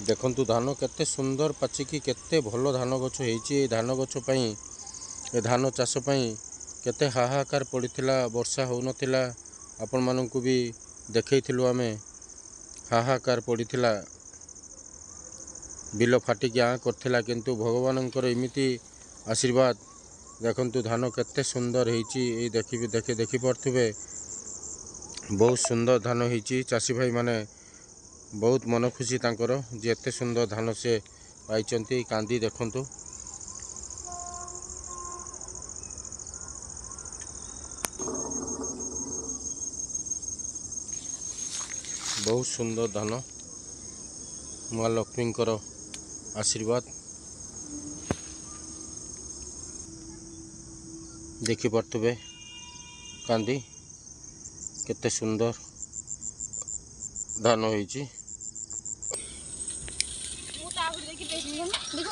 देखंतु धान केते सुंदर पाचिकी केते भलो धान गछ होईची। धान गछ पई ए धान चाष पई केते हाहाकार पड़िथिला। वर्षा हो नथिला आपण माननकु भी देखैथिलु आमे हाहाकार पड़िथिला। बिल फाटिकी आ करथिला किंतु भगवानंकर एमिति आशीर्वाद देखंतु धान केते सुंदर होईची। ए देखि परथुबे बहुत सुंदर धान होईची। चाषी भाई माने बहुत मन खुशी तांकर जे एते सुंदर धान से पाइचंती। कांदी देखंतु बहुत सुंदर धान। माँ लक्ष्मींकर आशीर्वाद देखि परथुबे कांदी केते सुंदर धान होईची। देखो